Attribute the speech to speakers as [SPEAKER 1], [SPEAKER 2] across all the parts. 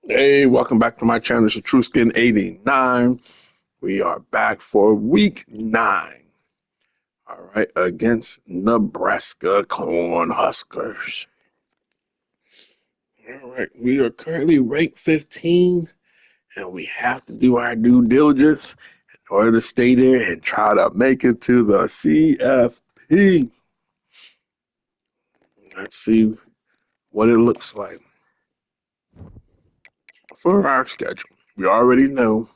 [SPEAKER 1] Hey, welcome back to my channel. It's TrueSkin89. We are back for week 9. All right, against Nebraska Cornhuskers. All right, we are currently ranked 15, and we have to do our due diligence in order to stay there and try to make it to the CFP. Let's see what it looks like for our schedule. We already know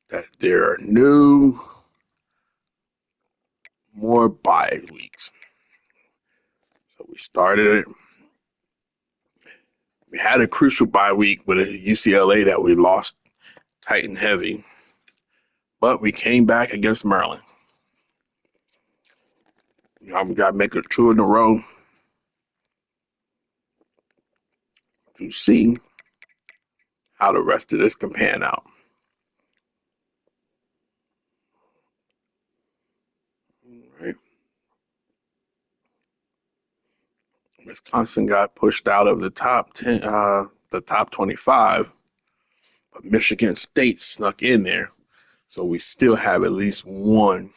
[SPEAKER 1] that there are no more bye weeks. So we started it. We had a crucial bye week with a UCLA that we lost tight and heavy, but we came back against Maryland. We got to make it 2 in a row to see how the rest of this can pan out. All right. Wisconsin got pushed out of the top 10, the top 25, but Michigan State snuck in there, so we still have at least one,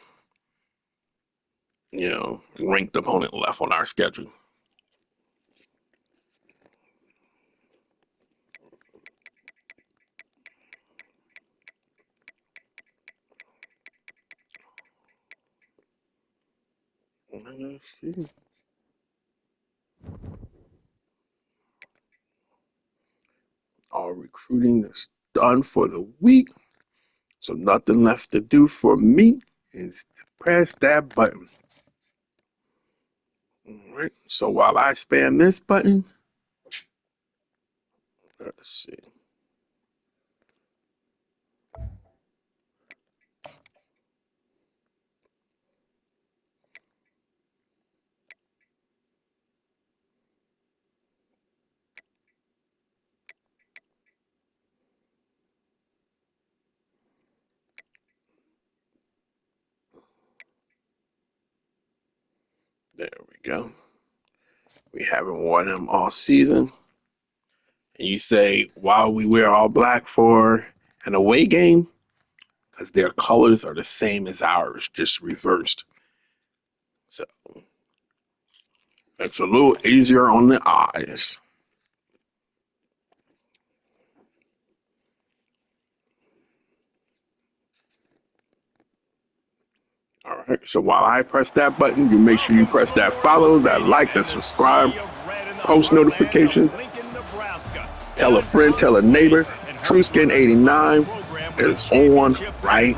[SPEAKER 1] ranked opponent left on our schedule. Let's see. All recruiting is done for the week. So nothing left to do for me is to press that button. All right. So while I spam this button, let's see. There we go. We haven't worn them all season. And you say, why we wear all black for an away game? Because their colors are the same as ours, just reversed. So it's a little easier on the eyes. All right, so while I press that button, you make sure you press that follow, that like, that subscribe, post notification. Tell a friend, tell a neighbor. TrueSkin89 is on right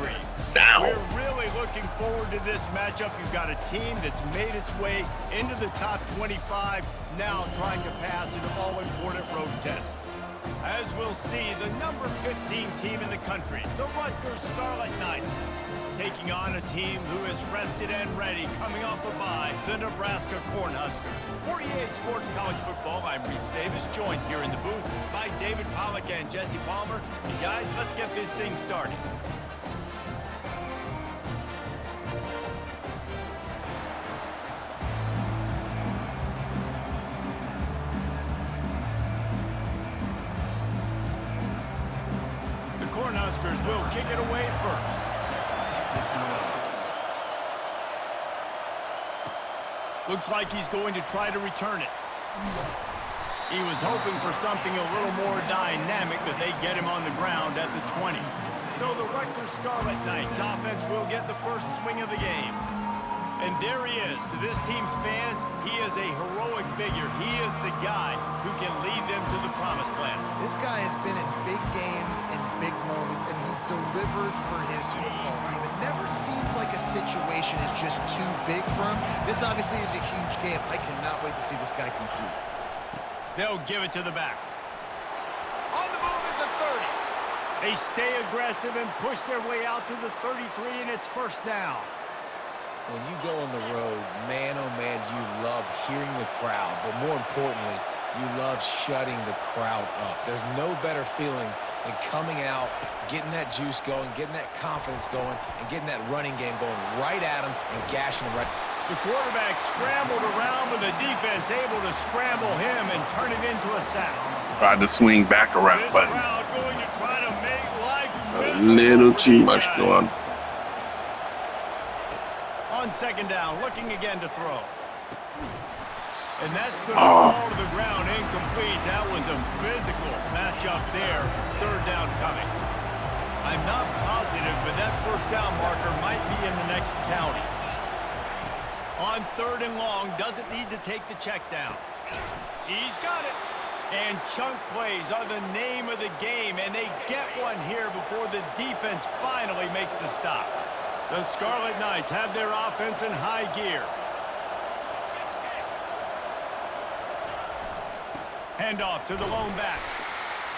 [SPEAKER 1] now.
[SPEAKER 2] We're really looking forward to this matchup. You've got a team that's made its way into the top 25, now trying to pass an all-important road test. As we'll see, the number 15 team in the country, the Rutgers Scarlet Knights, taking on a team who is rested and ready, coming off a bye, the Nebraska Cornhuskers. For EA Sports College Football, I'm Reese Davis, joined here in the booth by David Pollack and Jesse Palmer. And guys, let's get this thing started. The Cornhuskers will kick it away first. Looks like he's going to try to return it. He was hoping for something a little more dynamic, but they get him on the ground at the 20. So the Rutgers Scarlet Knights offense will get the first swing of the game. And there he is. To this team's fans, he is a heroic figure. He is the guy who can lead them to the promised land.
[SPEAKER 3] This guy has been in big games and big moments, and he's delivered for his football team. It never seems like a situation is just too big for him. This obviously is a huge game. I cannot wait to see this guy compete.
[SPEAKER 2] They'll give it to the back. On the move at the 30. They stay aggressive and push their way out to the 33, and it's first down.
[SPEAKER 4] When you go on the road, man, oh man, you love hearing the crowd, but more importantly, you love shutting the crowd up. There's no better feeling than coming out, getting that juice going, getting that confidence going, and getting that running game going right at them and gashing them right.
[SPEAKER 2] The quarterback scrambled around, but the defense able to scramble him and turn it into a sack.
[SPEAKER 1] Tried to swing back around,
[SPEAKER 2] This
[SPEAKER 1] but
[SPEAKER 2] crowd going to try to make life
[SPEAKER 1] a
[SPEAKER 2] miserable
[SPEAKER 1] little
[SPEAKER 2] for
[SPEAKER 1] too
[SPEAKER 2] these
[SPEAKER 1] much
[SPEAKER 2] guys.
[SPEAKER 1] going.
[SPEAKER 2] On second down, looking again to throw. And that's going to
[SPEAKER 1] Oh.
[SPEAKER 2] fall to the ground incomplete. That was a physical matchup there. Third down coming. I'm not positive, but that first down marker might be in the next county. On third and long, doesn't need to take the check down. He's got it. And chunk plays are the name of the game, and they get one here before the defense finally makes the stop. The Scarlet Knights have their offense in high gear. Handoff to the lone back.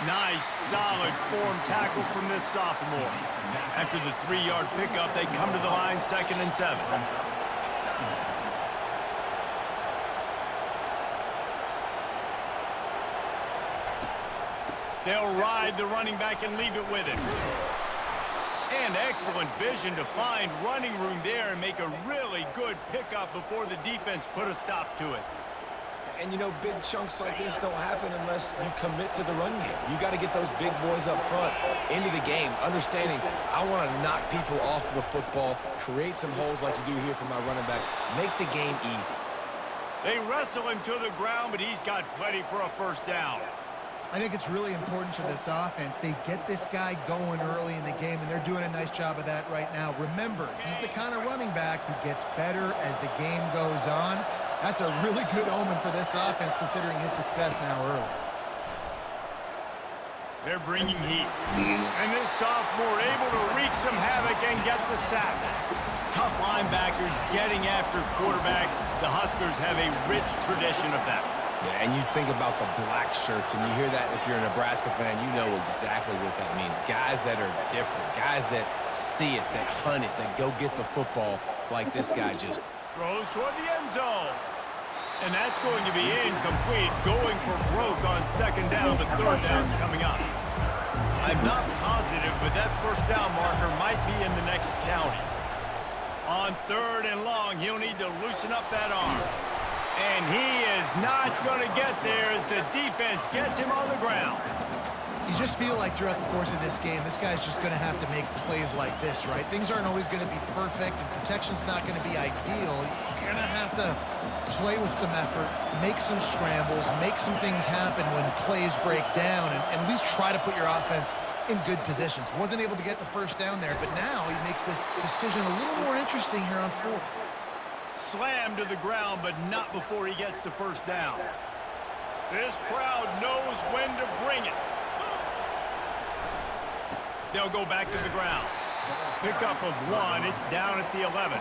[SPEAKER 2] Nice, solid form tackle from this sophomore. After the 3-yard pickup, they come to the line 2nd and 7. They'll ride the running back and leave it with him. And excellent vision to find running room there and make a really good pickup before the defense put a stop to it.
[SPEAKER 4] And, you know, big chunks like this don't happen unless you commit to the run game. You got to get those big boys up front into the game, understanding I want to knock people off the football, create some holes like you do here for my running back, make the game easy.
[SPEAKER 2] They wrestle him to the ground, but he's got plenty for a first down.
[SPEAKER 3] I think it's really important for this offense. They get this guy going early in the game, and they're doing a nice job of that right now. Remember, he's the kind of running back who gets better as the game goes on. That's a really good omen for this offense, considering his success now early.
[SPEAKER 2] They're bringing heat. And this sophomore able to wreak some havoc and get the sack. Tough linebackers getting after quarterbacks. The Huskers have a rich tradition of that.
[SPEAKER 4] Yeah, and you think about the black shirts, and you hear that if you're a Nebraska fan, you know exactly what that means. Guys that are different, guys that see it, that hunt it, that go get the football like this guy just.
[SPEAKER 2] Throws toward the end zone. And that's going to be incomplete. Going for broke on second down, but third down's coming up. I'm not positive, but that first down marker might be in the next county. On third and long, he'll need to loosen up that arm. And he is not going to get there as the defense gets him on the ground.
[SPEAKER 3] You just feel like throughout the course of this game, this guy's just going to have to make plays like this, right? Things aren't always going to be perfect, and protection's not going to be ideal. You're going to have to play with some effort, make some scrambles, make some things happen when plays break down, and at least try to put your offense in good positions. Wasn't able to get the first down there, but now he makes this decision a little more interesting here on fourth.
[SPEAKER 2] Slammed to the ground, but not before he gets the first down. This crowd knows when to bring it. They'll go back to the ground. Pickup of 1. It's down at the 11.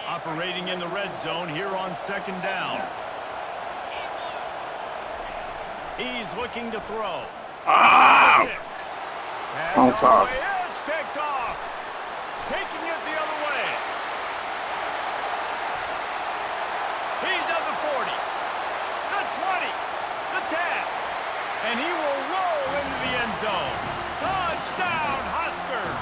[SPEAKER 2] Operating in the red zone here on second down. He's looking to throw.
[SPEAKER 1] Ah!
[SPEAKER 2] Pass
[SPEAKER 1] On
[SPEAKER 2] all
[SPEAKER 1] top.
[SPEAKER 2] the way. It's picked off. Taking it the other way. He's at the 40, the 20, the 10, and he will roll into the end zone. Touchdown, Huskers!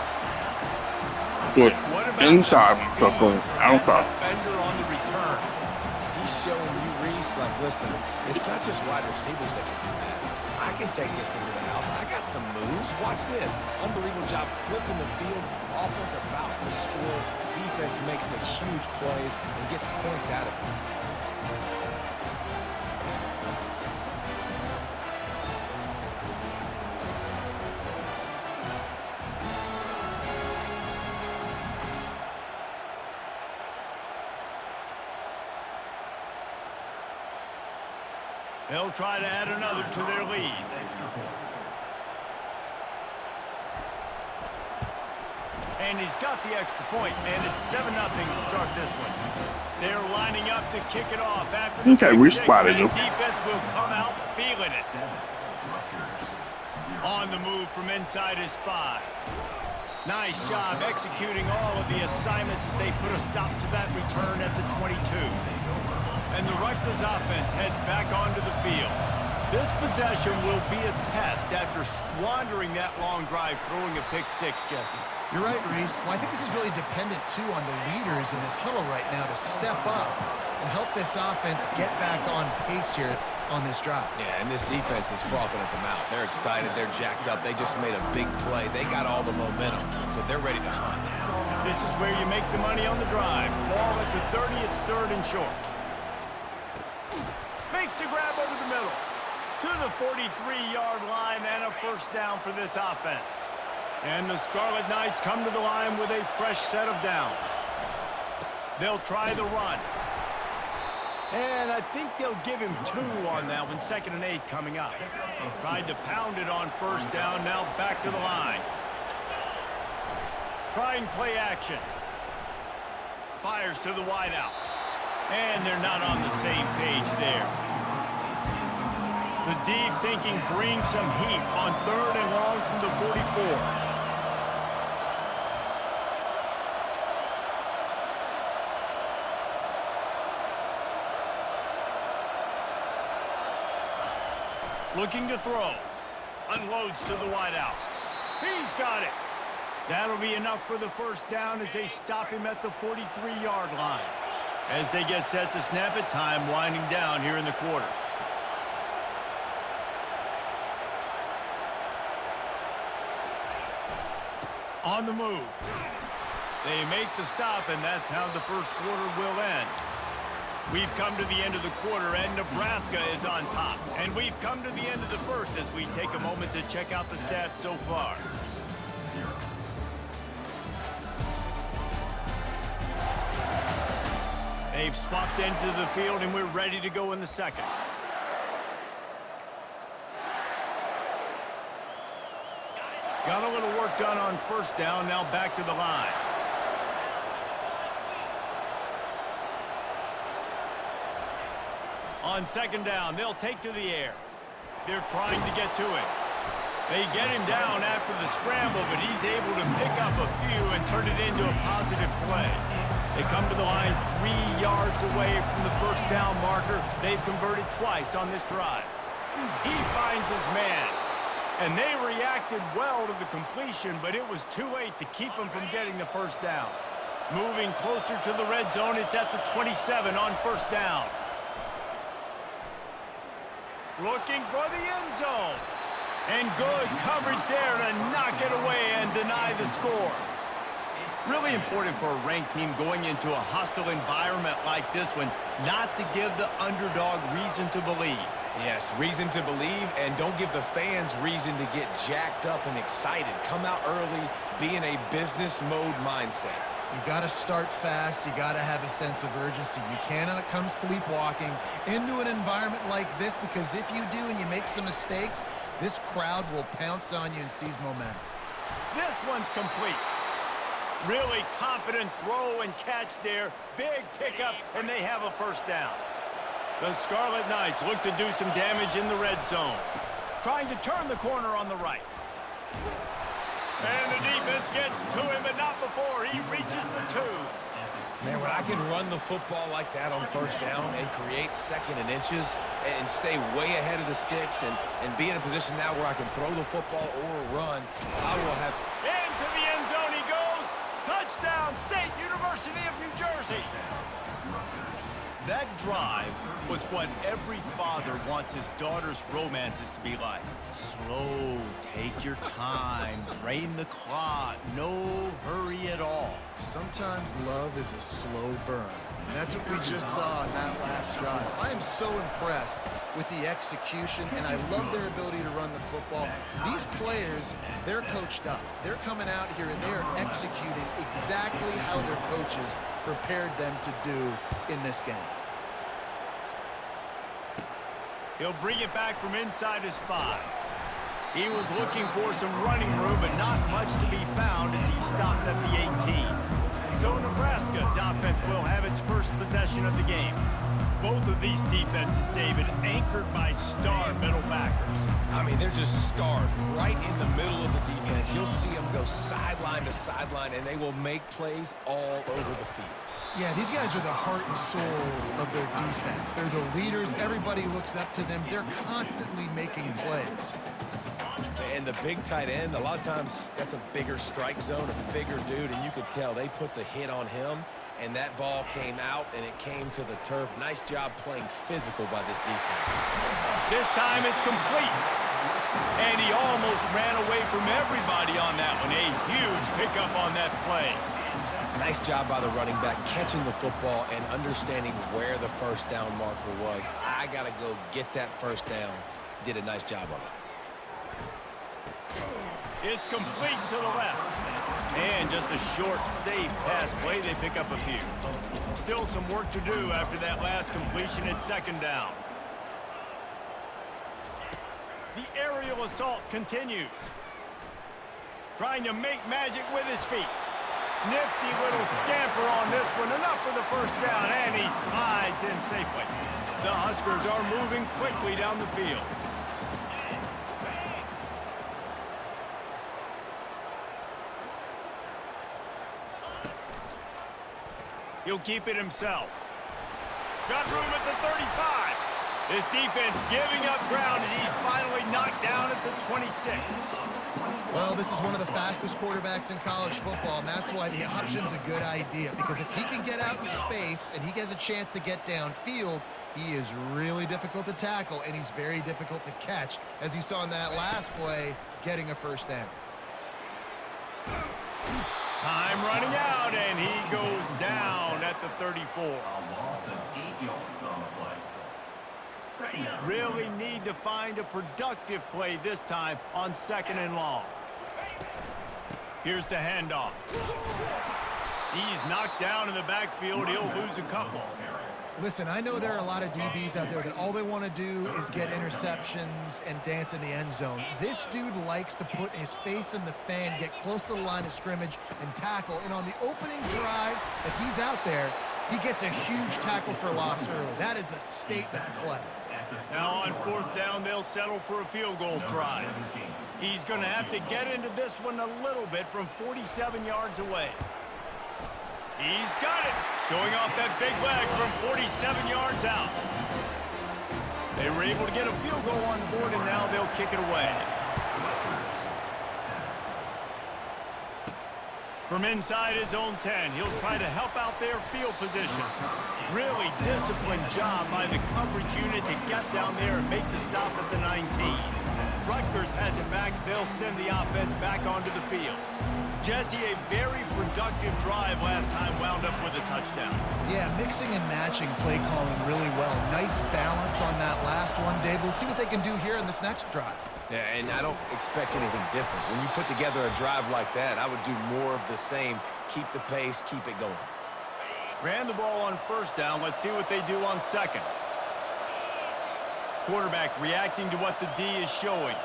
[SPEAKER 1] Look,
[SPEAKER 2] What about
[SPEAKER 1] inside,
[SPEAKER 2] the
[SPEAKER 1] so
[SPEAKER 2] speed
[SPEAKER 1] I'm
[SPEAKER 2] of that
[SPEAKER 1] sorry.
[SPEAKER 2] defender on the return?
[SPEAKER 4] He's showing you, Reese, like, listen, it's not just wide receivers that can do that. I can take this thing to the house. I got some moves. Watch this. Unbelievable job flipping the field. Offense about to score. Defense makes the huge plays and gets points out of it.
[SPEAKER 2] They'll try to add another to their lead. And he's got the extra point, and it's 7-0 to start this one. They're lining up to kick it off after the
[SPEAKER 1] Okay, we
[SPEAKER 2] pick six,
[SPEAKER 1] spotted
[SPEAKER 2] and
[SPEAKER 1] him.
[SPEAKER 2] defense will come out feeling it. On the move from inside his 5. Nice job executing all of the assignments as they put a stop to that return at the 22. And the Rutgers offense heads back onto the field. This possession will be a test after squandering that long drive, throwing a pick 6, Jesse.
[SPEAKER 3] You're right, Reese. Well, I think this is really dependent, too, on the leaders in this huddle right now to step up and help this offense get back on pace here on this drive.
[SPEAKER 4] Yeah, and this defense is frothing at the mouth. They're excited. They're jacked up. They just made a big play. They got all the momentum, so they're ready to hunt.
[SPEAKER 2] This is where you make the money on the drive. Ball at the 30, it's 3rd and short. Makes the grab over the middle. To the 43-yard line and a first down for this offense. And the Scarlet Knights come to the line with a fresh set of downs. They'll try the run. And I think they'll give him 2 on that one. 2nd and 8 coming up. Tried to pound it on first down. Now back to the line. Trying play action. Fires to the wideout. And they're not on the same page there. The D thinking bring some heat on 3rd and long from the 44. Looking to throw. Unloads to the wideout. He's got it. That'll be enough for the first down as they stop him at the 43-yard line. As they get set to snap it, time winding down here in the quarter. On the move. They make the stop, and that's how the first quarter will end. We've come to the end of the quarter, and Nebraska is on top. And we've come to the end of the first as we take a moment to check out the stats so far. They've swapped into the field, and we're ready to go in the second. Got a little work done on first down, now back to the line. On second down, they'll take to the air. They're trying to get to it. They get him down after the scramble, but he's able to pick up a few and turn it into a positive play. They come to the line 3 yards away from the first down marker. They've converted twice on this drive. He finds his man, and they reacted well to the completion, but it was too late to keep him from getting the first down. Moving closer to the red zone, it's at the 27 on first down. Looking for the end zone. And good coverage there to knock it away and deny the score. Really important for a ranked team going into a hostile environment like this one, not to give the underdog reason to believe.
[SPEAKER 4] Yes, reason to believe, and don't give the fans reason to get jacked up and excited. Come out early, be in a business mode mindset.
[SPEAKER 3] You got to start fast. You got to have a sense of urgency. You cannot come sleepwalking into an environment like this, because if you do and you make some mistakes, this crowd will pounce on you and seize momentum.
[SPEAKER 2] This one's complete. Really confident throw and catch there. Big pickup, and they have a first down. The Scarlet Knights look to do some damage in the red zone. Trying to turn the corner on the right. And the defense gets to him, but not before he reaches the 2.
[SPEAKER 4] Man, when I can run the football like that on first down and create 2nd and inches and stay way ahead of the sticks and be in a position now where I can throw the football or run, I will have...
[SPEAKER 2] Into the end zone he goes. Touchdown, State University of New Jersey. That drive was what every father wants his daughter's romances to be like. Slow, take your time, drain the clock, no hurry at all.
[SPEAKER 3] Sometimes love is a slow burn. And that's what we just saw in that last drive. I am so impressed with the execution, and I love their ability to run the football. These players, they're coached up. They're coming out here, and they are executing exactly how their coaches prepared them to do in this game.
[SPEAKER 2] He'll bring it back from inside his 5. He was looking for some running room, but not much to be found as he stopped at the 18. So Nebraska's offense will have its first possession of the game. Both of these defenses, David, anchored by star middle backers.
[SPEAKER 4] I mean, they're just stars right in the middle of the defense. You'll see them go sideline to sideline, and they will make plays all over the field.
[SPEAKER 3] Yeah, these guys are the heart and souls of their defense. They're the leaders. Everybody looks up to them. They're constantly making plays.
[SPEAKER 4] And the big tight end, a lot of times that's a bigger strike zone, a bigger dude, and you could tell they put the hit on him, and that ball came out, and it came to the turf. Nice job playing physical by this defense.
[SPEAKER 2] This time it's complete. And he almost ran away from everybody on that one. A huge pickup on that play.
[SPEAKER 4] Nice job by the running back, catching the football and understanding where the first down marker was. I got to go get that first down. Did a nice job of it.
[SPEAKER 2] It's complete to the left. And just a short, safe pass play. They pick up a few. Still some work to do after that last completion at second down. The aerial assault continues. Trying to make magic with his feet. Nifty little scamper on this one. Enough for the first down, and he slides in safely. The Huskers are moving quickly down the field. He'll keep it himself. Got room at the 35. This defense giving up ground as he's finally knocked down at the 26.
[SPEAKER 3] Well, this is one of the fastest quarterbacks in college football, and that's why the option's a good idea, because if he can get out in space and he gets a chance to get downfield, he is really difficult to tackle, and he's very difficult to catch, as you saw in that last play, getting a first down.
[SPEAKER 2] Time running out, and he goes down at the 34.
[SPEAKER 5] A loss of 8 yards on the play.
[SPEAKER 2] Really need to find a productive play this time on second and long. Here's the handoff. He's knocked down in the backfield. He'll lose a couple.
[SPEAKER 3] Listen, I know there are a lot of DBs out there that all they want to do is get interceptions and dance in the end zone. This dude likes to put his face in the fan, get close to the line of scrimmage, and tackle. And on the opening drive that he's out there, he gets a huge tackle for loss early. That is a statement play.
[SPEAKER 2] Now on fourth down, they'll settle for a field goal try. He's going to have to get into this one a little bit from 47 yards away. He's got it, showing off that big leg from 47 yards out. They were able to get a field goal on the board, and now they'll kick it away. From inside his own 10, he'll try to help out their field position. Really disciplined job by the coverage unit to get down there and make the stop at the 19. Rutgers has it back. They'll send the offense back onto the field. Jesse, a very productive drive last time, wound up with a touchdown.
[SPEAKER 3] Yeah, mixing and matching play calling really well. Nice balance on that last one, Dave. Let's see what they can do here in this next drive.
[SPEAKER 4] Yeah, and I don't expect anything different. When you put together a drive like that, I would do more of the same. Keep the pace, keep it going.
[SPEAKER 2] Ran the ball on first down. Let's see what they do on second. Quarterback reacting to what the D is showing.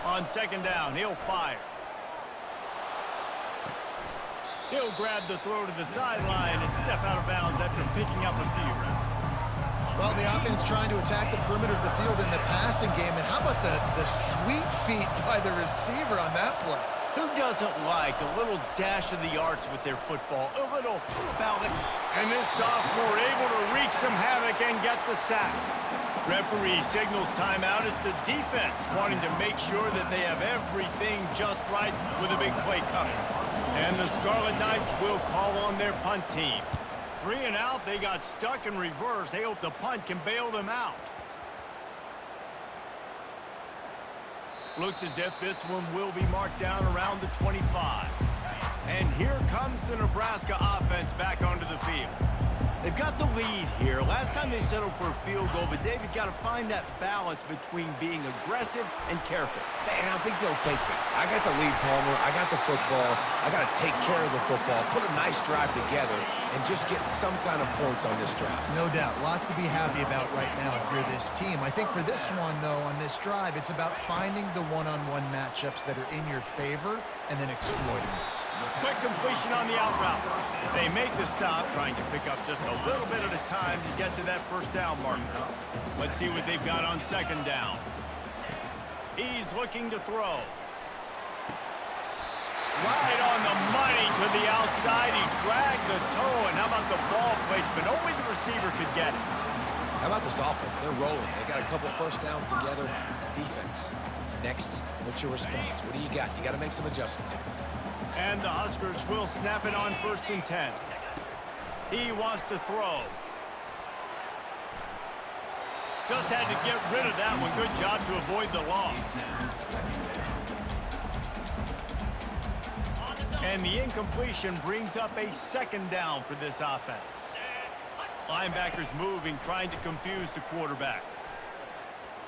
[SPEAKER 2] On second down, he'll fire. He'll grab the throw to the sideline and step out of bounds after picking up a few.
[SPEAKER 3] Well, the offense trying to attack the perimeter of the field in the passing game. And how about the sweet feet by the receiver on that play?
[SPEAKER 2] Who doesn't like a little dash of the arts with their football? A little ballot. And this sophomore able to wreak some havoc and get the sack. Referee signals timeout as the defense wanting to make sure that they have everything just right with a big play coming. And the Scarlet Knights will call on their punt team. 3 and out, they got stuck in reverse. They hope the punt can bail them out. Looks as if this one will be marked down around the 25. And here comes the Nebraska offense back onto the field. They've got the lead here. Last time they settled for a field goal, but David got to find that balance between being aggressive and careful.
[SPEAKER 4] And I think they'll take that. I got the lead, Palmer. I got the football. I got to take care of the football, put a nice drive together, and just get some kind of points on this drive.
[SPEAKER 3] No doubt. Lots to be happy about right now if you're this team. I think for this one, though, on this drive, it's about finding the one-on-one matchups that are in your favor and then exploiting them.
[SPEAKER 2] Quick completion on the out route. They make the stop, trying to pick up just a little bit at a time to get to that first down marker. Let's see what they've got on second down. He's looking to throw. Right on the money to the outside. He dragged the toe, and how about the ball placement? Only the receiver could get it.
[SPEAKER 4] How about this offense? They're rolling. They got a couple first downs together. Defense. Next, what's your response? What do you got? You got to make some adjustments here.
[SPEAKER 2] And the Huskers will snap it on 1st and 10. He wants to throw. Just had to get rid of that one. Good job to avoid the loss. And the incompletion brings up a 2nd down for this offense. Linebackers moving, trying to confuse the quarterback.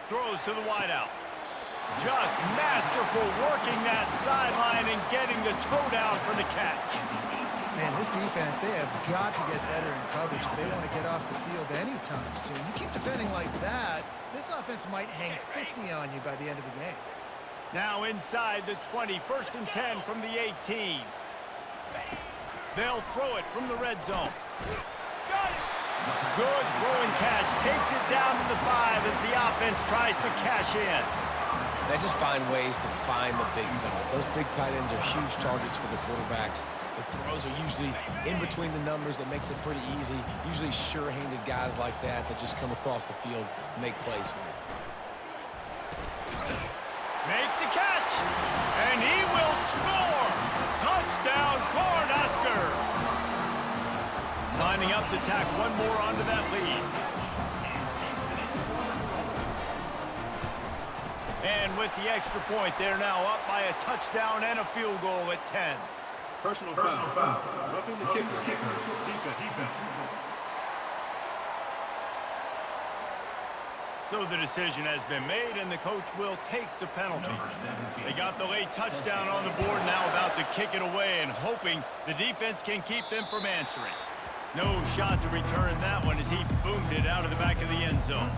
[SPEAKER 2] Throws to the wideout. Just masterful working that sideline and getting the toe down for the catch.
[SPEAKER 3] Man, this defense, they have got to get better in coverage if they want to get off the field anytime soon. You keep defending like that, this offense might hang 50 on you by the end of the game.
[SPEAKER 2] Now inside the 20, 1st and 10 from the 18. They'll throw it from the red zone. Got it! Good throw and catch. Takes it down to the 5 as the offense tries to cash in.
[SPEAKER 4] They just find ways to find the big fellas. Those big tight ends are huge targets for the quarterbacks. The throws are usually in between the numbers. That makes it pretty easy. Usually sure-handed guys like that just come across the field and make plays for you.
[SPEAKER 2] Makes the catch. And he will score. Touchdown, Cornhuskers. Lining up to tack one more onto that lead. And with the extra point, they're now up by a touchdown and a field goal at 10.
[SPEAKER 6] Personal foul. Roughing the kicker. Defense.
[SPEAKER 2] So the decision has been made, and the coach will take the penalty. They got the late touchdown on the board, now about to kick it away and hoping the defense can keep them from answering. No shot to return that one as he boomed it out of the back of the end zone.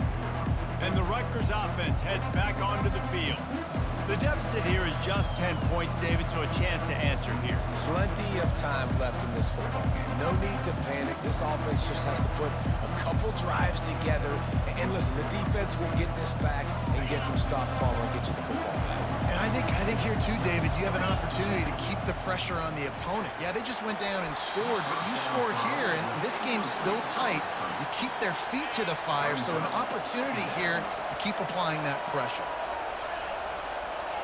[SPEAKER 2] And the Rutgers offense heads back onto the field. The deficit here is just 10 points, David, so a chance to answer here.
[SPEAKER 4] Plenty of time left in this football game. No need to panic. This offense just has to put a couple drives together. And listen, the defense will get this back and get some stops following and get you the football back.
[SPEAKER 3] And I think here too, David, you have an opportunity to keep the pressure on the opponent. Yeah, they just went down and scored, but you score here, and this game's still tight. You keep their feet to the fire, so an opportunity here to keep applying that pressure.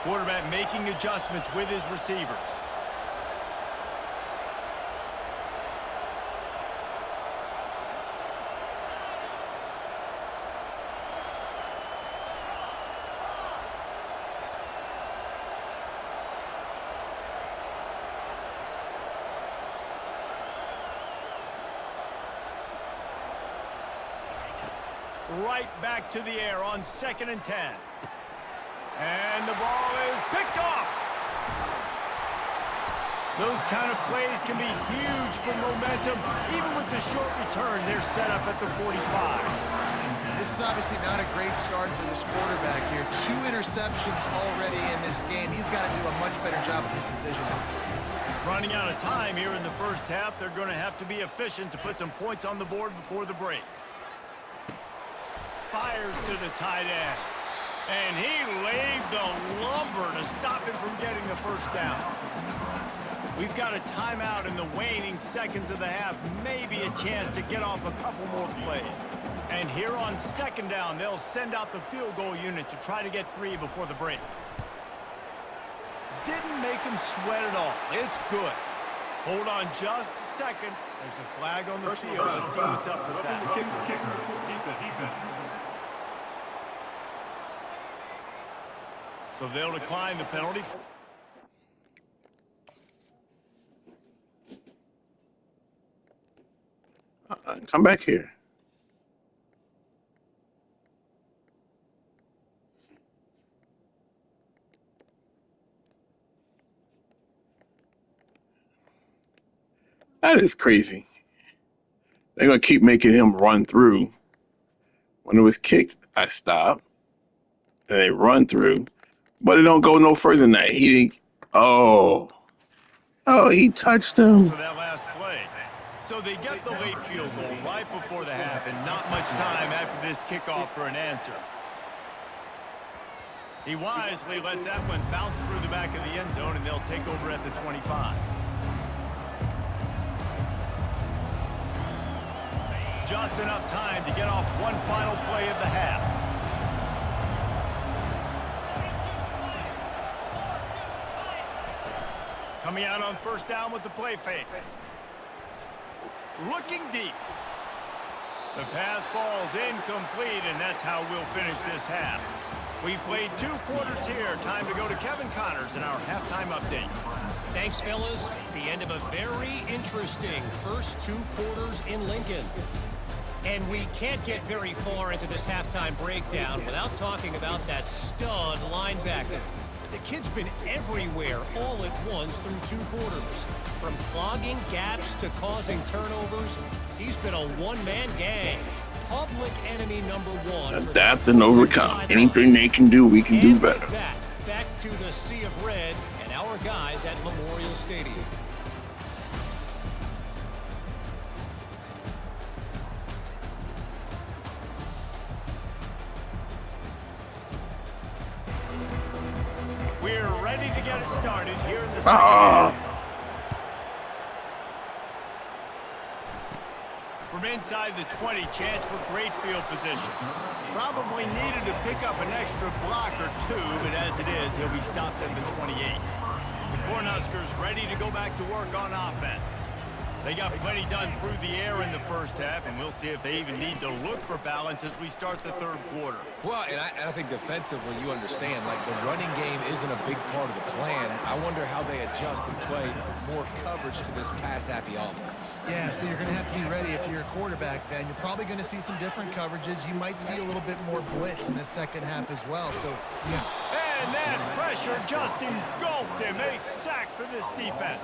[SPEAKER 2] Quarterback making adjustments with his receivers. Right back to the air on 2nd and 10. And the ball is picked off. Those kind of plays can be huge for momentum. Even with the short return, they're set up at the 45.
[SPEAKER 3] This is obviously not a great start for this quarterback here. 2 interceptions already in this game. He's got to do a much better job with his decision.
[SPEAKER 2] Running out of time here in the first half, they're going to have to be efficient to put some points on the board before the break. Fires to the tight end. And he laid the lumber to stop him from getting the first down. We've got a timeout in the waning seconds of the half. Maybe a chance to get off a couple more plays. And here on 2nd down, they'll send out the field goal unit to try to get 3 before the break. Didn't make him sweat at all. It's good. Hold on just a second. There's a flag on the field. Let's see what's up with that.
[SPEAKER 6] Defense.
[SPEAKER 2] So they'll decline the penalty.
[SPEAKER 1] Come back here. That is crazy. They're going to keep making him run through. When it was kicked, I stopped. And they run through. But it don't go no further than that. He didn't. Oh, he touched him.
[SPEAKER 2] For that last play. So they get the late field goal right before the half, and not much time after this kickoff for an answer. He wisely lets that one bounce through the back of the end zone, and they'll take over at the 25. Just enough time to get off one final play of the half. Coming out on first down with the play fake. Looking deep. The pass falls incomplete, and that's how we'll finish this half. We've played 2 quarters here. Time to go to Kevin Connors in our halftime update.
[SPEAKER 7] Thanks, fellas. The end of a very interesting first 2 quarters in Lincoln. And we can't get very far into this halftime breakdown without talking about that stud linebacker. The kid's been everywhere all at once through 2 quarters. From clogging gaps to causing turnovers, he's been a one-man gang. Public enemy number 1.
[SPEAKER 1] Adapt and overcome. Anything they can do, we can do
[SPEAKER 7] And
[SPEAKER 1] better.
[SPEAKER 7] with that, back to the Sea of Red and our guys at Memorial Stadium.
[SPEAKER 2] We're ready to get it started here in the second half. From inside the 20, chance for great field position. Probably needed to pick up an extra block or 2, but as it is, he'll be stopped at the 28. The Cornhuskers ready to go back to work on offense. They got plenty done through the air in the first half, and we'll see if they even need to look for balance as we start the third quarter.
[SPEAKER 4] Well, and I think defensively, you understand, like, the running game isn't a big part of the plan. I wonder how they adjust and play more coverage to this pass-happy offense.
[SPEAKER 3] Yeah, so you're going to have to be ready if you're a quarterback then. You're probably going to see some different coverages. You might see a little bit more blitz in the second half as well. So, yeah.
[SPEAKER 2] And that pressure just engulfed him. A sack for this defense.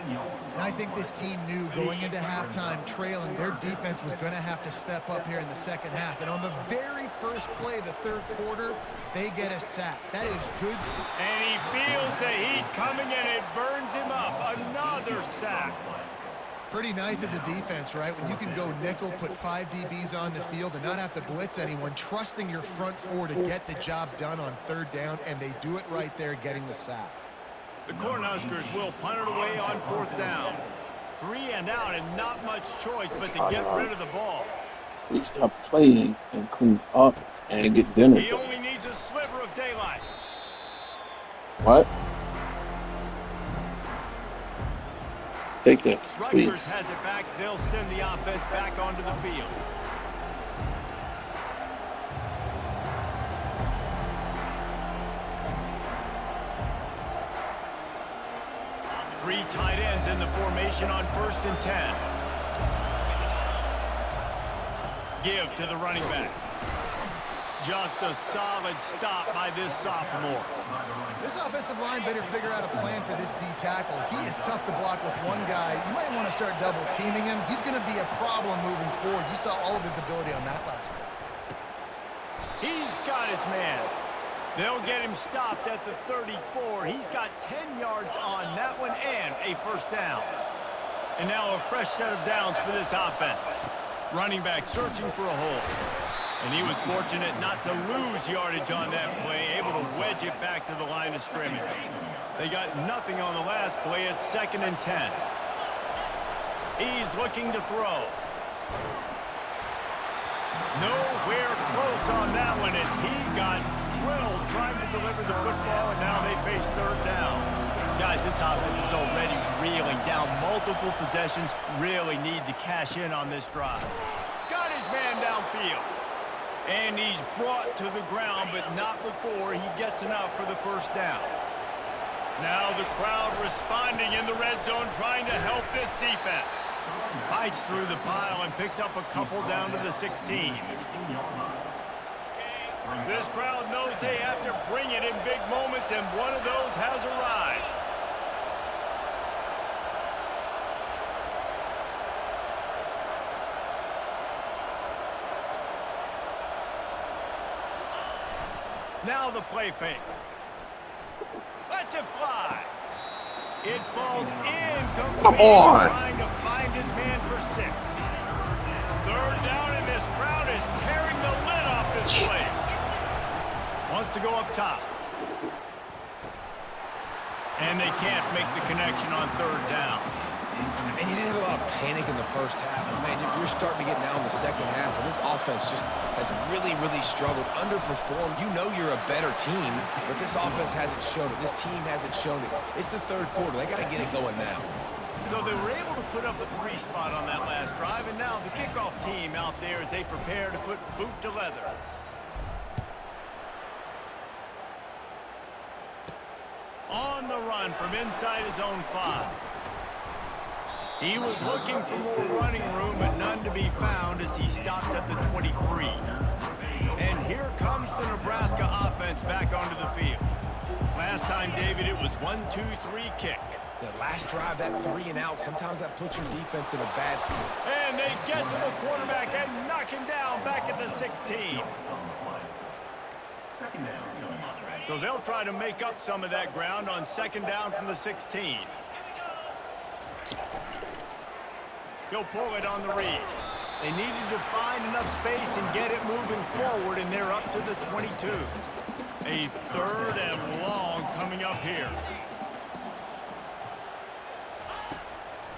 [SPEAKER 3] And I think this team knew going into halftime trailing, their defense was going to have to step up here in the second half. And on the very first play of the third quarter, they get a sack. That is good.
[SPEAKER 2] And he feels the heat coming, and it burns him up. Another sack.
[SPEAKER 3] Pretty nice as a defense, right? When you can go nickel, put 5 DBs on the field and not have to blitz anyone, trusting your front 4 to get the job done on third down, and they do it right there, getting the sack.
[SPEAKER 2] The Cornhuskers will punt it away on fourth down. 3 and out, and not much choice but to get rid of the ball.
[SPEAKER 1] We stop playing and clean up and get dinner.
[SPEAKER 2] He only needs a sliver of daylight.
[SPEAKER 1] What? Take this,
[SPEAKER 2] Rutgers
[SPEAKER 1] please.
[SPEAKER 2] has it back. They'll send the offense back onto the field. Three tight ends in the formation on 1st and 10. Give to the running back. Just a solid stop by this sophomore.
[SPEAKER 3] This offensive line better figure out a plan for this D tackle. He is tough to block with one guy. You might want to start double teaming him. He's going to be a problem moving forward. You saw all of his ability on that last one.
[SPEAKER 2] He's got his man. They'll get him stopped at the 34. He's got 10 yards on that one and a first down. And now a fresh set of downs for this offense. Running back searching for a hole. And he was fortunate not to lose yardage on that play, able to wedge it back to the line of scrimmage. They got nothing on the last play. It's 2nd and 10. He's looking to throw. Nowhere close on that one as he got drilled trying to deliver the football, and now they face third down. Guys, this offense is already reeling down multiple possessions. Really need to cash in on this drive. Got his man downfield. And he's brought to the ground, but not before he gets enough for the first down. Now the crowd responding in the red zone, trying to help this defense. Fights through the pile and picks up a couple down to the 16. This crowd knows they have to bring it in big moments, and one of those has arrived. Now the play fake. Lets it fly. It falls incomplete.
[SPEAKER 1] Come on.
[SPEAKER 2] Trying to find his man for 6. Third down, and this crowd is tearing the lid off this place. Wants to go up top. And they can't make the connection on third down.
[SPEAKER 4] And you didn't have a lot of panic in the first half. But man, you're starting to get now in the second half, and this offense just has really, really struggled, underperformed. You know you're a better team, but this offense hasn't shown it. This team hasn't shown it. It's the third quarter. They got to get it going now.
[SPEAKER 2] So they were able to put up a 3 spot on that last drive, and now the kickoff team out there as they prepare to put boot to leather. On the run from inside his own 5. He was looking for more running room, but none to be found as he stopped at the 23. And here comes the Nebraska offense back onto the field. Last time, David, it was 1-2-3 kick.
[SPEAKER 4] The last drive, that 3 and out, sometimes that puts your defense in a bad spot.
[SPEAKER 2] And they get to the quarterback and knock him down back at the 16.
[SPEAKER 5] Second down.
[SPEAKER 2] So they'll try to make up some of that ground on second down from the 16. He'll pull it on the read. They needed to find enough space and get it moving forward, and they're up to the 22. A third and long coming up here.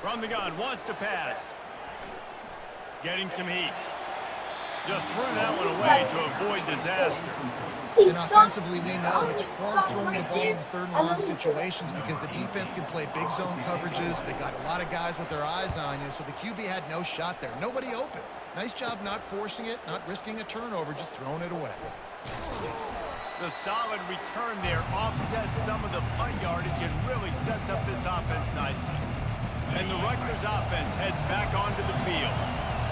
[SPEAKER 2] From the gun, wants to pass. Getting some heat. Just threw that one away to avoid disaster.
[SPEAKER 3] And offensively, we know it's hard throwing the ball in third and long situations because the defense can play big zone coverages. They got a lot of guys with their eyes on you, so the QB had no shot there. Nobody open. Nice job not forcing it, not risking a turnover, just throwing it away.
[SPEAKER 2] The solid return there offsets some of the punt yardage and really sets up this offense nicely. And the Rutgers offense heads back onto the field.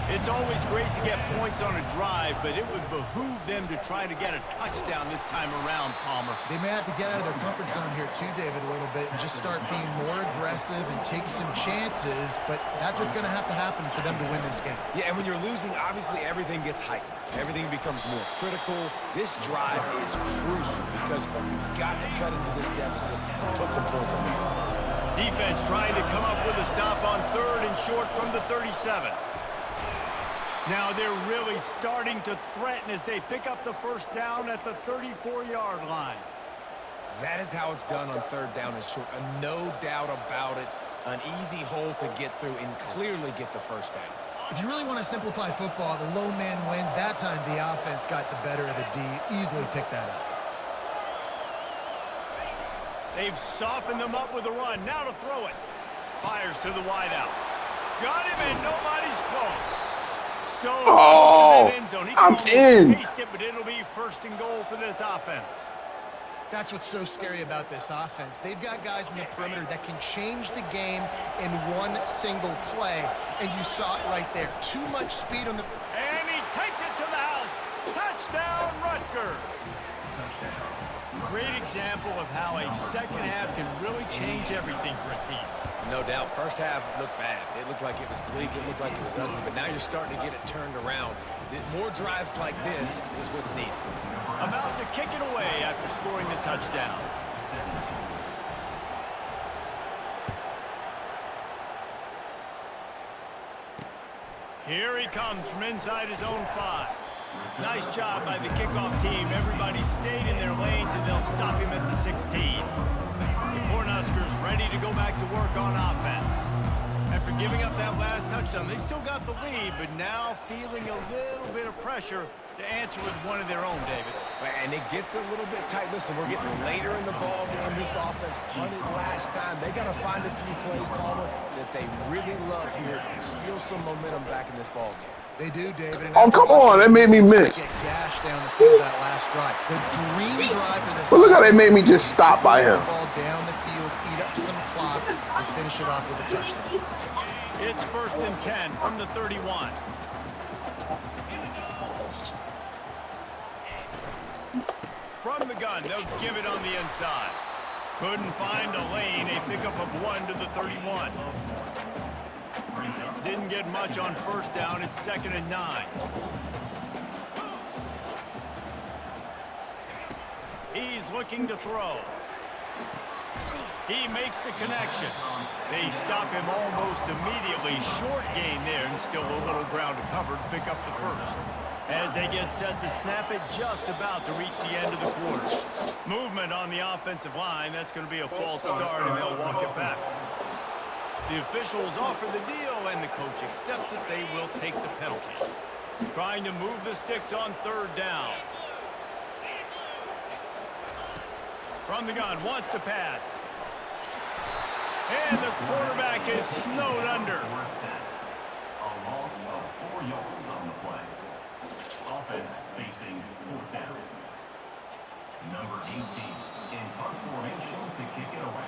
[SPEAKER 2] It's always great to get points on a drive, but it would behoove them to try to get a touchdown this time around, Palmer.
[SPEAKER 3] They may have to get out of their comfort zone here too, David, a little bit and just start being more aggressive and take some chances, but that's what's going to have to happen for them to win this game.
[SPEAKER 4] Yeah, and when you're losing, obviously everything gets heightened. Everything becomes more critical. This drive is crucial because you've got to cut into this deficit and put some points on the board.
[SPEAKER 2] Defense trying to come up with a stop on third and short from the 37. Now they're really starting to threaten as they pick up the first down at the 34-yard line.
[SPEAKER 4] That is how it's done on third down and short. No doubt about it. An easy hole to get through and clearly get the first down.
[SPEAKER 3] If you really want to simplify football, the lone man wins. That time the offense got the better of the D. Easily picked that up.
[SPEAKER 2] They've softened them up with a run. Now to throw it. Fires to the wideout. Got him and nobody's close. So
[SPEAKER 1] Oh,
[SPEAKER 2] end zone. He
[SPEAKER 1] I'm in.
[SPEAKER 2] Taste it, but it'll be first and goal for this offense.
[SPEAKER 3] That's what's so scary about this offense. They've got guys in the perimeter that can change the game in one single play, and you saw it right there. Too much speed on the...
[SPEAKER 2] And he takes it to the house. Touchdown, Rutgers. Great example of how a second half can really change everything for a team.
[SPEAKER 4] No doubt. First half looked bad. It looked like it was bleak. It looked like it was ugly. But now you're starting to get it turned around. More drives like this is what's needed.
[SPEAKER 2] About to kick it away after scoring the touchdown. Here he comes from inside his own 5. Nice job by the kickoff team. Everybody stayed in their lanes, and they'll stop him at the 16. The Cornhuskers ready to go back to work on offense. After giving up that last touchdown, they still got the lead, but now feeling a little bit of pressure to answer with one of their own, David.
[SPEAKER 4] And it gets a little bit tight. Listen, we're getting later in the ball game. This offense punted last time. They got to find a few plays, Palmer, that they really love here. Steal some momentum back in this ball game.
[SPEAKER 3] They do, David. And
[SPEAKER 1] Oh, come on. That made me miss.
[SPEAKER 3] Get gashed down the field that last drive. The dream drive for this.
[SPEAKER 1] But look how they made me just stop by him.
[SPEAKER 3] Ball down the field, eat up some clock, and finish it off with a touchdown.
[SPEAKER 2] It's first and 10 from the 31. From the gun, they'll give it on the inside. Couldn't find a lane. A pickup of 1 to the 31. Didn't get much on first down. It's 2nd and 9. He's looking to throw. He makes the connection. They stop him almost immediately. Short gain there, and still a little ground to cover to pick up the first. as they get set to snap it just about to reach the end of the quarter. Movement on the offensive line. That's going to be a false start, and they'll walk it back. The officials offer the deal, and the coach accepts it. They will take the penalty. Trying to move the sticks on third down. From the gun, wants to pass. And the quarterback is snowed under.
[SPEAKER 5] A loss of 4 yards on the play. Offense facing 4th down. Number 18 in punt formation to kick it away.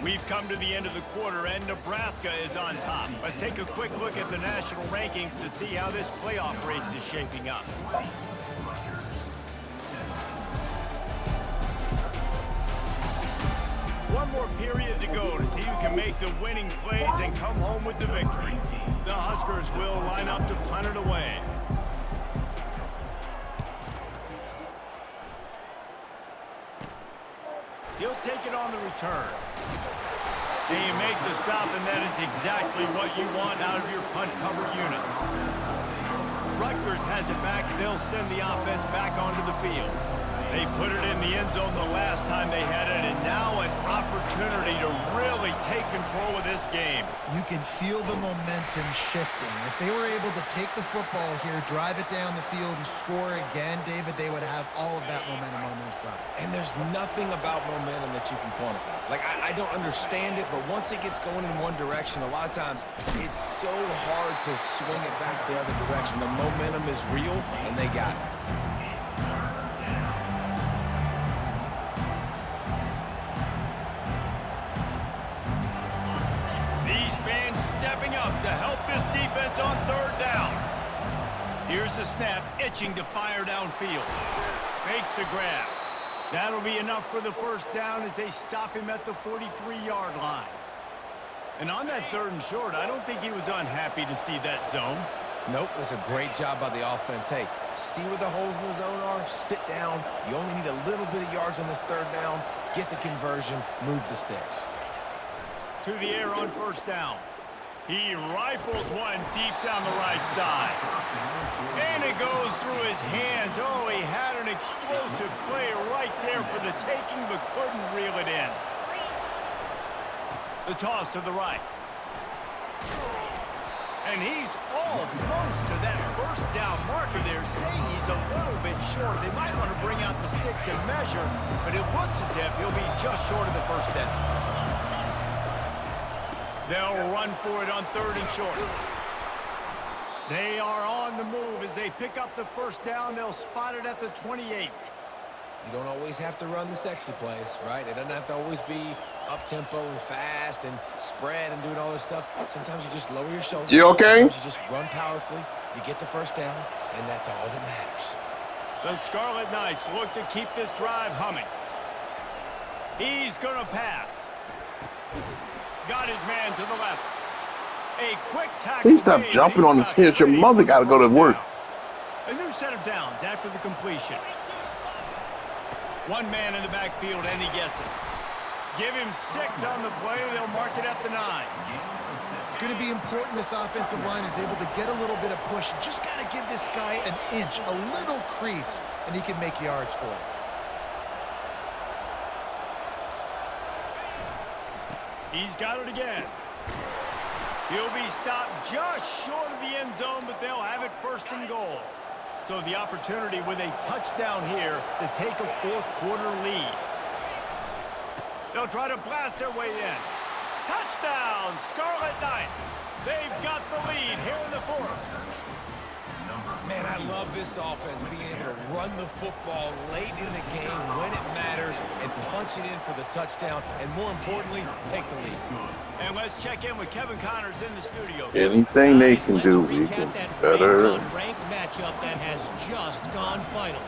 [SPEAKER 2] We've come to the end of the quarter, and Nebraska is on top. Let's take a quick look at the national rankings to see how this playoff race is shaping up. One more period to go to see who can make the winning plays and come home with the victory. The Huskers will line up to punt it away. He'll take it on the return. And you make the stop, and that is exactly what you want out of your punt cover unit. Rutgers has it back. They'll send the offense back onto the field. They put it in the end zone the last time they had it, and now an opportunity to really take control of this game.
[SPEAKER 3] You can feel the momentum shifting. If they were able to take the football here, drive it down the field, and score again, David, they would have all of that momentum on their side.
[SPEAKER 4] And there's nothing about momentum that you can quantify. Like, I don't understand it, but once it gets going in one direction, a lot of times it's so hard to swing it back the other direction. The momentum is real, and they got it.
[SPEAKER 2] Stepping up to help this defense on third down. Here's the snap, itching to fire downfield. Makes the grab. That'll be enough for the first down as they stop him at the 43-yard line. And on that 3rd and short, I don't think he was unhappy to see that zone.
[SPEAKER 4] Nope, it was a great job by the offense. Hey, see where the holes in the zone are? Sit down. You only need a little bit of yards on this 3rd down. Get the conversion, move the sticks.
[SPEAKER 2] To the air on first down. He rifles one deep down the right side. And it goes through his hands. Oh, he had an explosive play right there for the taking, but couldn't reel it in. The toss to the right. And he's almost to that first down marker there, saying he's a little bit short. They might want to bring out the sticks and measure, but it looks as if he'll be just short of the first down. They'll run for it on 3rd and short. They are on the move as they pick up the first down. They'll spot it at the 28.
[SPEAKER 4] You don't always have to run the sexy plays, right? It doesn't have to always be up-tempo and fast and spread and doing all this stuff. Sometimes you just lower your shoulders.
[SPEAKER 1] You okay?
[SPEAKER 4] Sometimes you just run powerfully. You get the first down, and that's all that matters.
[SPEAKER 2] The Scarlet Knights look to keep this drive humming. He's going to pass. Got his man to the left. A quick tackle.
[SPEAKER 1] Please stop jumping on the stairs. Your mother got to go to work.
[SPEAKER 2] A new set of downs after the completion. One man in the backfield, and he gets it. Give him 6 on the play. They'll mark it at the 9.
[SPEAKER 3] It's going to be important this offensive line is able to get a little bit of push. Just got to give this guy an inch, a little crease, and he can make yards for it.
[SPEAKER 2] He's got it again. He'll be stopped just short of the end zone, but they'll have it 1st and goal. So the opportunity with a touchdown here to take a 4th quarter lead. They'll try to blast their way in. Touchdown, Scarlet Knights. They've got the lead here in the 4th.
[SPEAKER 4] Man, I love this offense, being able to run the football late in the game when it matters and punch it in for the touchdown, and more importantly, take the lead.
[SPEAKER 2] And let's check in with Kevin Connors in the studio.
[SPEAKER 1] Anything they can do, we can do better.
[SPEAKER 7] Ranked matchup that has just gone final.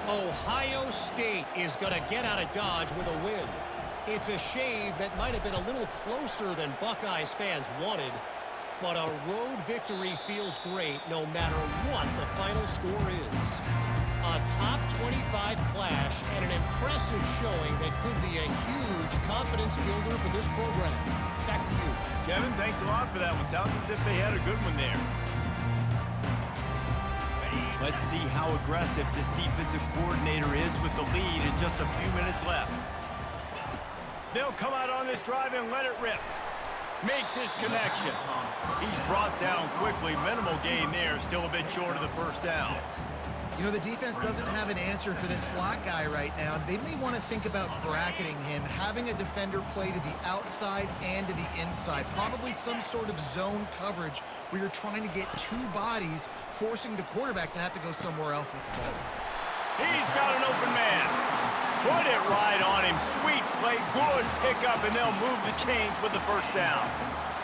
[SPEAKER 7] Ohio State is going to get out of Dodge with a win. It's a shave that might have been a little closer than Buckeyes fans wanted, but a road victory feels great no matter what the final score is. A top 25 clash and an impressive showing that could be a huge confidence builder for this program. Back to you.
[SPEAKER 2] Kevin, thanks a lot for that one. Sounds as if they had a good one there. Let's see how aggressive this defensive coordinator is with the lead and just a few minutes left. They'll come out on this drive and let it rip. Makes his connection. He's brought down quickly. Minimal gain there. Still a bit short of the first down.
[SPEAKER 3] You know, the defense doesn't have an answer for this slot guy right now. They may want to think about bracketing him, having a defender play to the outside and to the inside. Probably some sort of zone coverage where you're trying to get two bodies, forcing the quarterback to have to go somewhere else with the ball.
[SPEAKER 2] He's got an open man. Put it right on him. Sweet play. Good pickup, and they'll move the chains with the first down.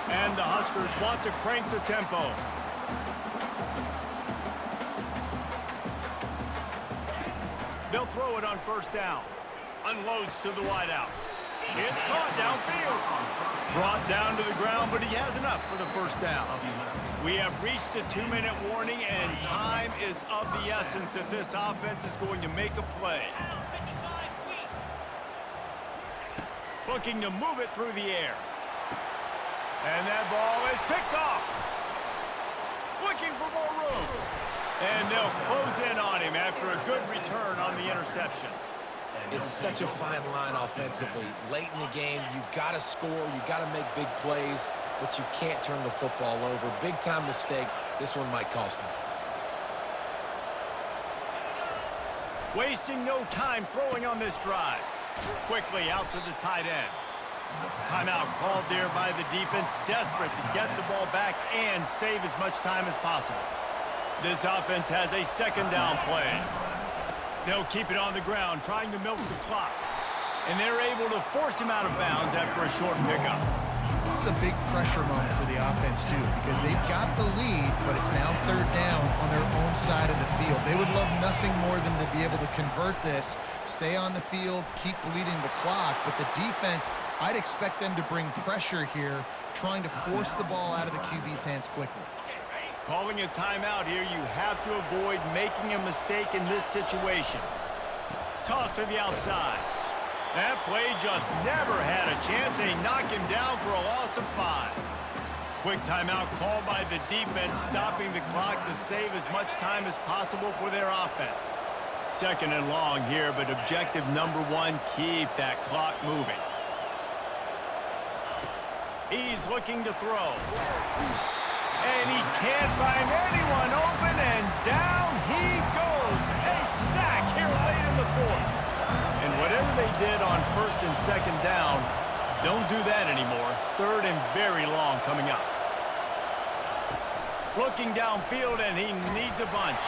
[SPEAKER 2] And the Huskers want to crank the tempo. They'll throw it on first down. Unloads to the wideout. It's caught downfield. Brought down to the ground, but he has enough for the first down. We have reached the 2-minute warning, and time is of the essence if this offense is going to make a play. Looking to move it through the air. And that ball is picked off. Looking for more room. And they'll close in on him after a good return on the interception.
[SPEAKER 4] It's such a fine line offensively. Late in the game, you got to score, you got to make big plays, but you can't turn the football over. Big-time mistake. This one might cost him.
[SPEAKER 2] Wasting no time throwing on this drive. Quickly out to the tight end. Timeout called there by the defense, desperate to get the ball back and save as much time as possible. This offense has a second down play. They'll keep it on the ground, trying to milk the clock. And they're able to force him out of bounds after a short pickup.
[SPEAKER 3] This is a big pressure moment for the offense, too, because they've got the lead, but it's now third down on their own side of the field. They would love nothing more than to be able to convert this, stay on the field, keep bleeding the clock. But the defense, I'd expect them to bring pressure here, trying to force the ball out of the QB's hands quickly.
[SPEAKER 2] Calling a timeout here, you have to avoid making a mistake in this situation. Toss to the outside. That play just never had a chance. They knock him down for a loss of 5. Quick timeout called by the defense, stopping the clock to save as much time as possible for their offense. Second and long here, but objective number 1, keep that clock moving. He's looking to throw. And he can't find anyone open, and down he goes. A sack here late in the 4th. And whatever they did on first and second down, don't do that anymore. Third and very long coming up. Looking downfield, and he needs a bunch.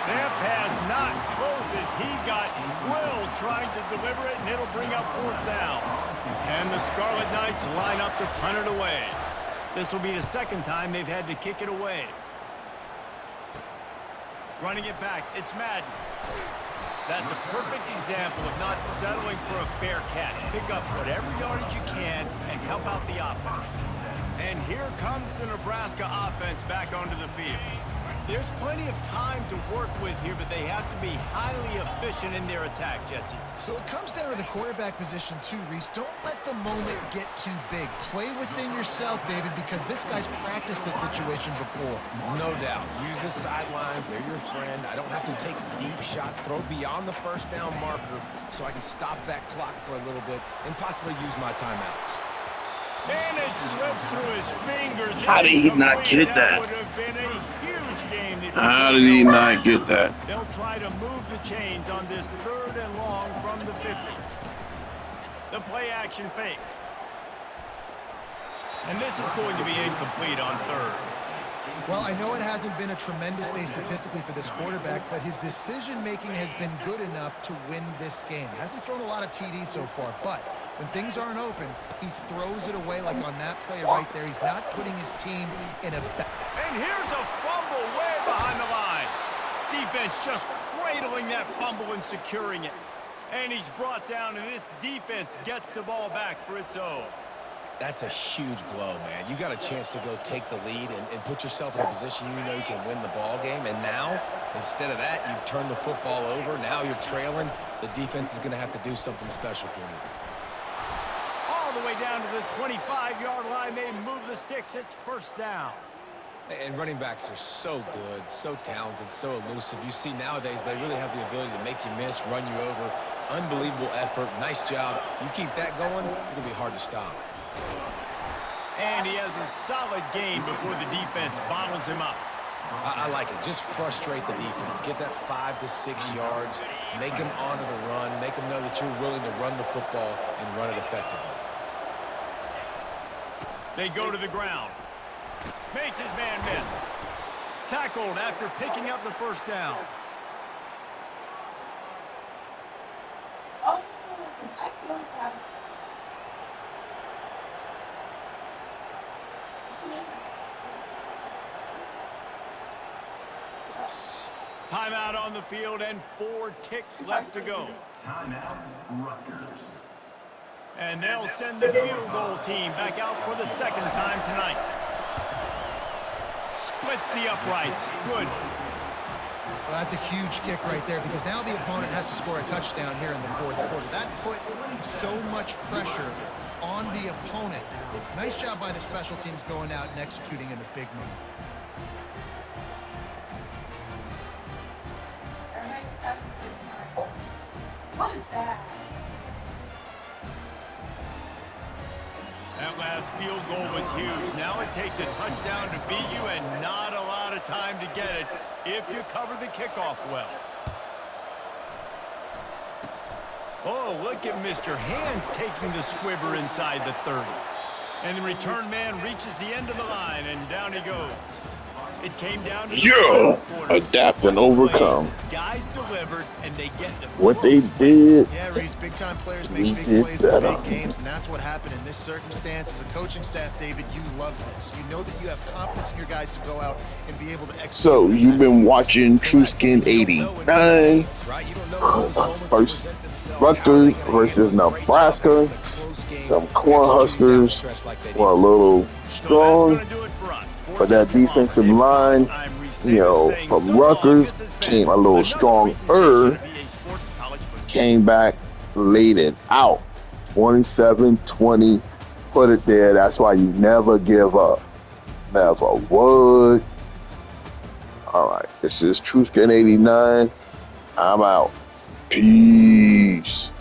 [SPEAKER 2] That pass not closes. He got drilled trying to deliver it, and it'll bring up 4th down. And the Scarlet Knights line up to punt it away. This will be the second time they've had to kick it away. Running it back, it's Madden. That's a perfect example of not settling for a fair catch. Pick up whatever yardage you can and help out the offense. And here comes the Nebraska offense back onto the field. There's plenty of time to work with here, but they have to be highly efficient in their attack, Jesse.
[SPEAKER 3] So it comes down to the quarterback position too, Reese. Don't let the moment get too big. Play within yourself, David, because this guy's practiced this situation before.
[SPEAKER 4] No doubt. Use the sidelines. They're your friend. I don't have to take deep shots. Throw beyond the first down marker so I can stop that clock for a little bit and possibly use my timeouts.
[SPEAKER 2] And it slips through his fingers.
[SPEAKER 1] How did he not get that?
[SPEAKER 2] Would have been a huge game.
[SPEAKER 1] How did he not get that?
[SPEAKER 2] They'll try to move the chains on this third and long from the 50. The play action fake. And this is going to be incomplete on third.
[SPEAKER 3] Well, I know it hasn't been a tremendous day statistically for this quarterback, but his decision-making has been good enough to win this game. Hasn't thrown a lot of TDs so far, but when things aren't open, he throws it away like on that play right there. He's not putting his team in a...
[SPEAKER 2] And here's a fumble way behind the line. Defense just cradling that fumble and securing it. And he's brought down, and this defense gets the ball back for its own.
[SPEAKER 4] That's a huge blow, man. You got a chance to go take the lead and put yourself in a position you know you can win the ball game. And now, instead of that, you turn the football over. Now you're trailing. The defense is going to have to do something special for you.
[SPEAKER 2] All the way down to the 25-yard line. They move the sticks. It's first down.
[SPEAKER 4] And running backs are so good, so talented, so elusive. You see nowadays they really have the ability to make you miss, run you over. Unbelievable effort. Nice job. You keep that going, it's going to be hard to stop.
[SPEAKER 2] And he has a solid gain before the defense bottles him up.
[SPEAKER 4] I like it. Just frustrate the defense. Get that 5 to 6 yards. Make them honor the run. Make them know that you're willing to run the football and run it effectively.
[SPEAKER 2] They go to the ground. Makes his man miss. Tackled after picking up the first down. Timeout on the field and 4 ticks left to go.
[SPEAKER 5] Timeout, Rutgers.
[SPEAKER 2] And they'll send the field goal team back out for the second time tonight. Splits the uprights. Good.
[SPEAKER 3] Well, that's a huge kick right there because now the opponent has to score a touchdown here in the fourth quarter. That put so much pressure on the opponent. Nice job by the special teams going out and executing in a big moment.
[SPEAKER 8] What is that?
[SPEAKER 2] That last field goal was huge. Now it takes a touchdown to beat you and not a lot of time to get it if you cover the kickoff well. Oh, look at Mr. Hands taking the squibber inside the 30. And the return man reaches the end of the line, and down he goes. It came down to
[SPEAKER 1] adapt and overcome.
[SPEAKER 2] Guys delivered, and they get the
[SPEAKER 1] What they did,
[SPEAKER 3] Yeah, Reese, big-time players
[SPEAKER 1] we
[SPEAKER 3] make big
[SPEAKER 1] did
[SPEAKER 3] plays in
[SPEAKER 1] better.
[SPEAKER 3] big games, and that's what happened in this circumstance. As a coaching staff, David, you love this. You know that you have confidence in your guys to go out and be able to execute.
[SPEAKER 1] So you've been watching True Skin 89. First Rutgers versus Nebraska. Them Cornhuskers were a little strong, but that defensive line, from Rutgers came a little stronger. Came back, laid it out. 27-20, put it there. That's why you never give up. Never would. All right, this is True Skin 89. I'm out. Peace.